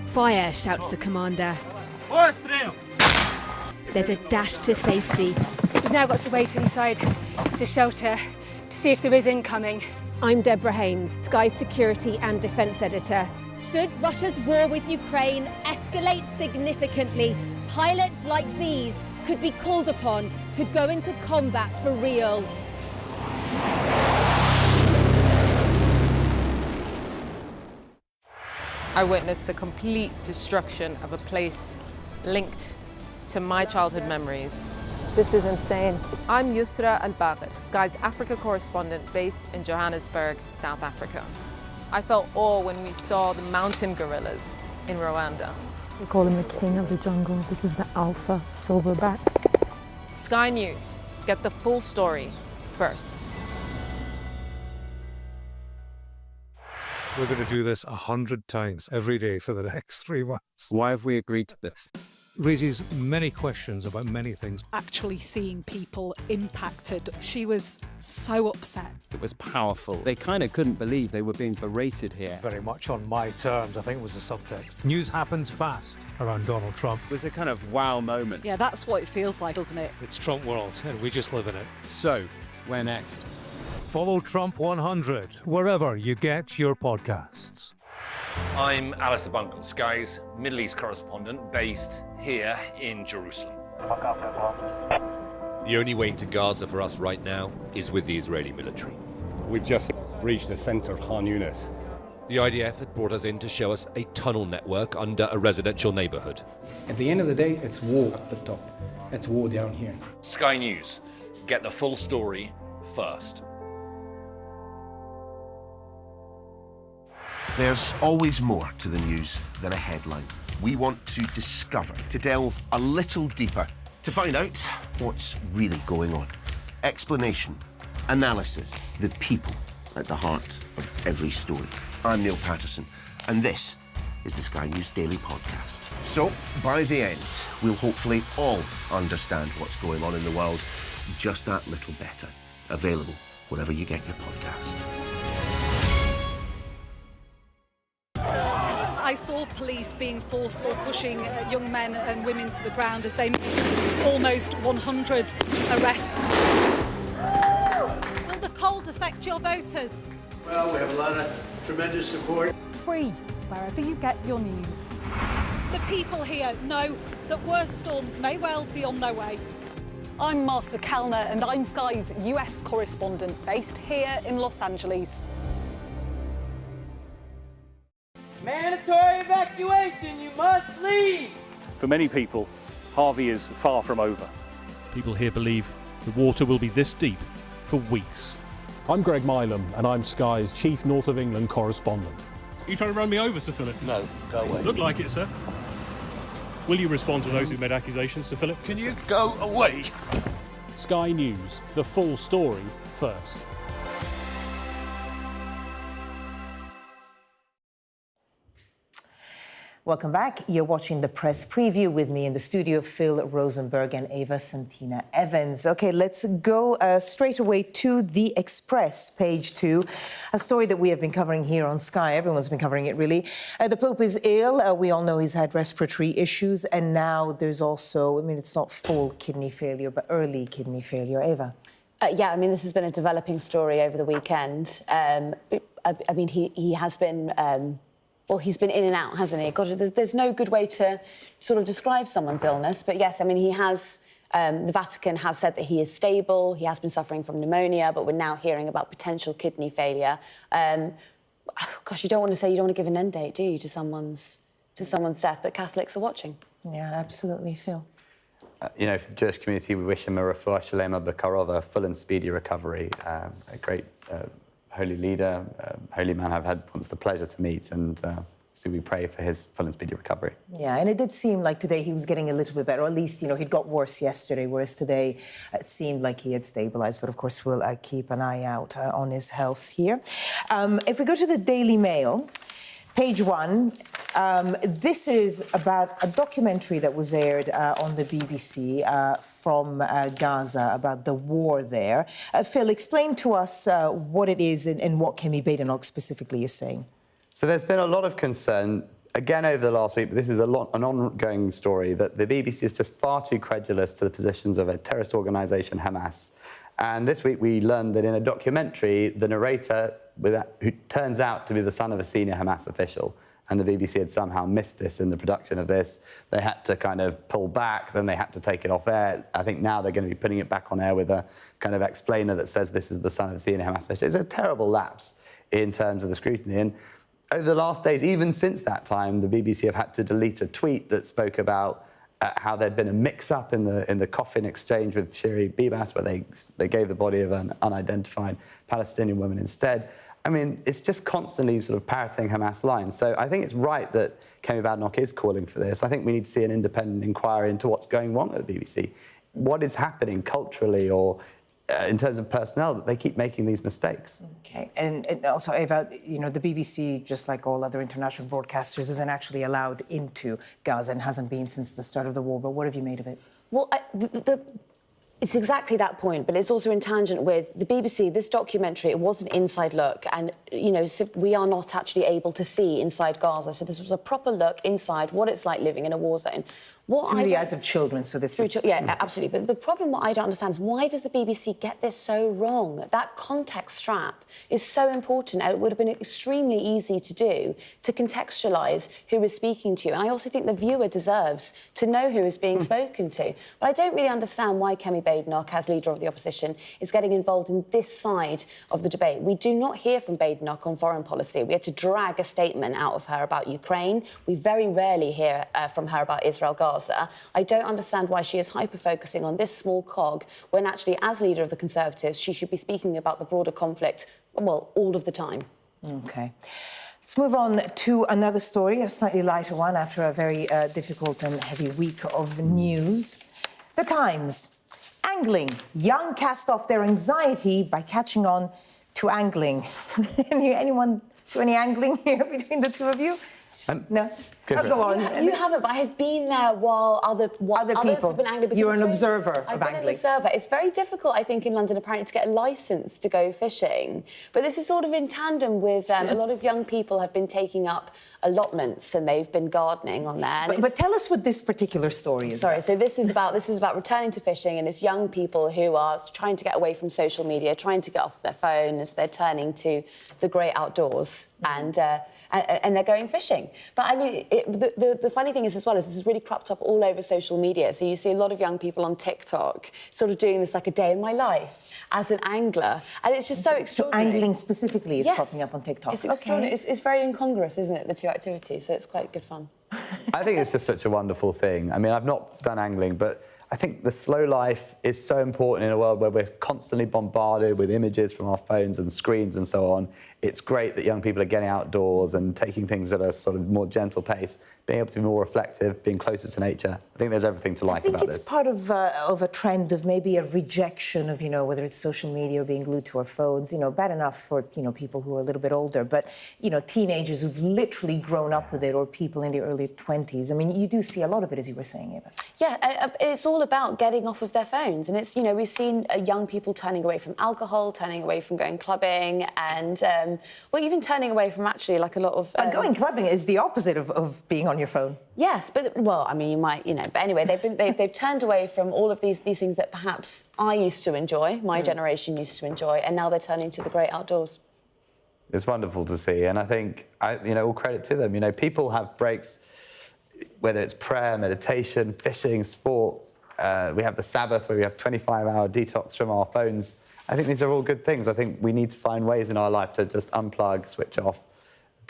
Fire, shouts the commander. There's a dash to safety. We've now got to wait inside the shelter to see if there is incoming. I'm Deborah Haynes, Sky's security and defence editor. Should Russia's war with Ukraine escalate significantly, pilots like these could be called upon to go into combat for real. I witnessed the complete destruction of a place linked to my childhood memories. This is insane. I'm Yusra Al-Bagher, Sky's Africa correspondent based in Johannesburg, South Africa. I felt awe when we saw the mountain gorillas in Rwanda. We call him the king of the jungle. This is the alpha silverback. Sky News, get the full story first. We're going to do this 100 times every day for the next 3 months. Why have we agreed to this? Raises many questions about many things. Actually seeing people impacted, she was so upset. It was powerful. They kind of couldn't believe they were being berated here. Very much on my terms, I think was the subtext. News happens fast around Donald Trump. It was a kind of wow moment. Yeah, that's what it feels like, doesn't it? It's Trump world, and we just live in it. So, where next? Follow Trump 100 wherever you get your podcasts. I'm Alistair Bunkle, Sky's Middle East correspondent based here in Jerusalem. The only way into Gaza for us right now is with the Israeli military. We've just reached the centre of Khan Yunis. The IDF had brought us in to show us a tunnel network under a residential neighbourhood. At the end of the day, it's war at the top. It's war down here. Sky News, get the full story first. There's always more to the news than a headline. We want to discover, to delve a little deeper, to find out what's really going on. Explanation, analysis, the people at the heart of every story. I'm Neil Patterson, and this is the Sky News Daily Podcast. So, by the end, we'll hopefully all understand what's going on in the world just that little better. Available wherever you get your podcast. I saw police being forceful, pushing young men and women to the ground as they made almost 100 arrests. Will the cold affect your voters? Well, we have a lot of tremendous support. Free, wherever you get your news. The people here know that worse storms may well be on their way. I'm Martha Kellner and I'm Sky's US correspondent based here in Los Angeles. Mandatory evacuation, you must leave! For many people, Harvey is far from over. People here believe the water will be this deep for weeks. I'm Greg Milam, and I'm Sky's chief North of England correspondent. Are you trying to run me over, Sir Philip? No, go away. Look like it, sir. Will you respond to those who made accusations, Sir Philip? Can you go away? Sky News, the full story first. Welcome back. You're watching the press preview with me in the studio, Phil Rosenberg and Eva Santina Evans. OK, let's go straight away to The Express, page 2, a story that we have been covering here on Sky. Everyone's been covering it, really. The Pope is ill. We all know he's had respiratory issues. And now there's also, I mean, it's not full kidney failure, but early kidney failure. Eva? Yeah, I mean, this has been a developing story over the weekend. I mean, he has been... Well, he's been in and out, hasn't he? God, there's no good way to sort of describe someone's illness. But yes, I mean, he has, the Vatican have said that he is stable. He has been suffering from pneumonia, but we're now hearing about potential kidney failure. Gosh, you don't want to give an end date, do you, to someone's death? But Catholics are watching. Yeah, absolutely, Phil. You know, for the Jewish community, we wish him a refuah shalema b'karov, a full and speedy recovery. A great holy leader, holy man I've had once the pleasure to meet, and so we pray for his full and speedy recovery. Yeah, and it did seem like today he was getting a little bit better, or at least, you know, he'd got worse yesterday, whereas today it seemed like he had stabilised. But of course, we'll keep an eye out on his health here. If we go to the Daily Mail, page 1, this is about a documentary that was aired on the BBC from Gaza about the war there. Phil, explain to us what it is and what Kemi Badenoch specifically is saying. So there's been a lot of concern, again, over the last week, but this is an ongoing story, that the BBC is just far too credulous to the positions of a terrorist organisation, Hamas. And this week we learned that in a documentary, the narrator, who turns out to be the son of a senior Hamas official, and the BBC had somehow missed this in the production of this. They had to kind of pull back, then they had to take it off air. I think now they're going to be putting it back on air with a kind of explainer that says this is the son of a senior Hamas official. It's a terrible lapse in terms of the scrutiny. And over the last days, even since that time, the BBC have had to delete a tweet that spoke about how there'd been a mix-up in the coffin exchange with Shiri Bibas, where they gave the body of an unidentified Palestinian woman instead. I mean, it's just constantly sort of parroting Hamas lines. So I think it's right that Kemi Badenoch is calling for this. I think we need to see an independent inquiry into what's going on at the BBC. What is happening culturally or in terms of personnel that they keep making these mistakes? OK. And also, Eva, you know, the BBC, just like all other international broadcasters, isn't actually allowed into Gaza and hasn't been since the start of the war. But what have you made of it? Well, it's exactly that point, but it's also in tangent with the BBC. This documentary, it was an inside look, and, you know, we are not actually able to see inside Gaza. So this was a proper look inside what it's like living in a war zone. Through the eyes of children, so this is... Yeah, absolutely. But the problem what I don't understand is why does the BBC get this so wrong? That context strap is so important, and it would have been extremely easy to do, to contextualise who is speaking to you. And I also think the viewer deserves to know who is being spoken to. But I don't really understand why Kemi Badenoch, as leader of the opposition, is getting involved in this side of the debate. We do not hear from Badenoch on foreign policy. We had to drag a statement out of her about Ukraine. We very rarely hear from her about Israel-Gaza. I don't understand why she is hyper-focusing on this small cog when actually, as leader of the Conservatives, she should be speaking about the broader conflict, well, all of the time. OK. Let's move on to another story, a slightly lighter one, after a very difficult and heavy week of news. The Times. Angling. Young cast off their anxiety by catching on to angling. Anyone do any angling here between the two of you? No? Go on. You haven't, but I have been there while other people have been angling. You're an observer of angling. I've been an observer. It's very difficult, I think, in London, apparently, to get a licence to go fishing. But this is sort of in tandem with a lot of young people have been taking up allotments and they've been gardening on there. But tell us what this particular story is. Sorry, so this is about returning to fishing, and it's young people who are trying to get away from social media, trying to get off their phone as they're turning to the great outdoors, and they're going fishing. But I mean, the funny thing is as well is this is really cropped up all over social media. So you see a lot of young people on TikTok sort of doing this like a day in my life as an angler, and it's just so extraordinary. So angling specifically is cropping up on TikTok. It's extraordinary. It's very incongruous, isn't it, the two activities? So it's quite good fun. I think it's just such a wonderful thing. I mean, I've not done angling, but I think the slow life is so important in a world where we're constantly bombarded with images from our phones and screens and so on. it's great that young people are getting outdoors and taking things at a sort of more gentle pace, being able to be more reflective, being closer to nature. I think there's everything to like about this. I think it's part of a trend of maybe a rejection of, whether it's social media or being glued to our phones, bad enough for, people who are a little bit older, but, teenagers who've literally grown up with it or people in their early 20s. I mean, you do see a lot of it, as you were saying, Eva. Yeah, it's all about getting off of their phones. And it's, we've seen young people turning away from alcohol, turning away from going clubbing and, well, even turning away from actually like a lot of... going clubbing is the opposite of being on your phone. Yes, but, well, I mean, you might, but anyway, they've turned away from all of these things that perhaps I used to enjoy, my generation used to enjoy, and now they're turning to the great outdoors. It's wonderful to see, and I think, all credit to them. People have breaks, whether it's prayer, meditation, fishing, sport. We have the Sabbath, where we have 25-hour detox from our phones. I think these are all good things. I think we need to find ways in our life to just unplug, switch off,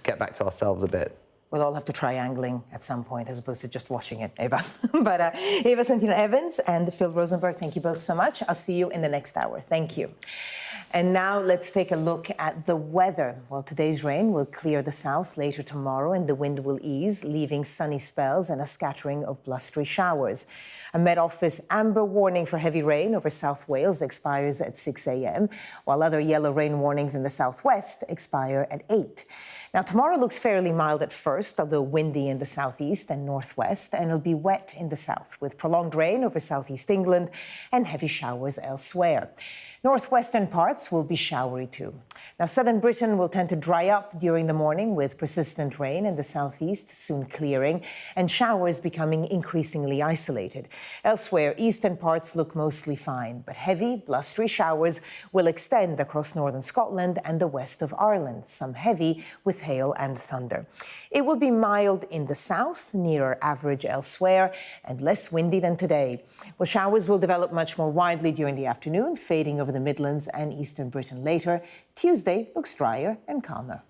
get back to ourselves a bit. We'll all have to try angling at some point, as opposed to just watching it, Eva. But Eva Santina-Evans and Phil Rosenberg, thank you both so much. I'll see you in the next hour. Thank you. And now let's take a look at the weather. Well, today's rain will clear the south later tomorrow and the wind will ease, leaving sunny spells and a scattering of blustery showers. A Met Office amber warning for heavy rain over South Wales expires at 6 a.m., while other yellow rain warnings in the southwest expire at 8. Now, tomorrow looks fairly mild at first, although windy in the southeast and northwest, and it'll be wet in the south, with prolonged rain over southeast England and heavy showers elsewhere. Northwestern parts will be showery too. Now, southern Britain will tend to dry up during the morning with persistent rain in the southeast, soon clearing, and showers becoming increasingly isolated. Elsewhere, eastern parts look mostly fine, but heavy, blustery showers will extend across northern Scotland and the west of Ireland, some heavy with hail and thunder. It will be mild in the south, nearer average elsewhere, and less windy than today. Well, showers will develop much more widely during the afternoon, fading over the Midlands and eastern Britain later. Tuesday looks drier and calmer.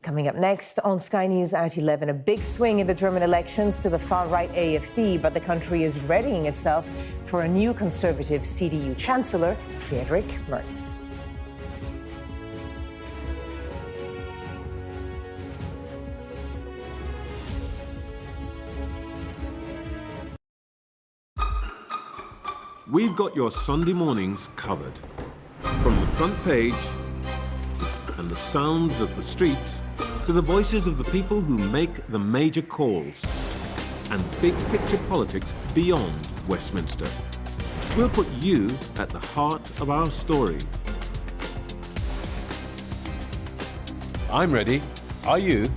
Coming up next on Sky News at 11, a big swing in the German elections to the far-right AfD, but the country is readying itself for a new conservative CDU chancellor, Friedrich Merz. We've got your Sunday mornings covered. From the front page and the sounds of the streets to the voices of the people who make the major calls and big picture politics beyond Westminster. We'll put you at the heart of our story. I'm ready. Are you?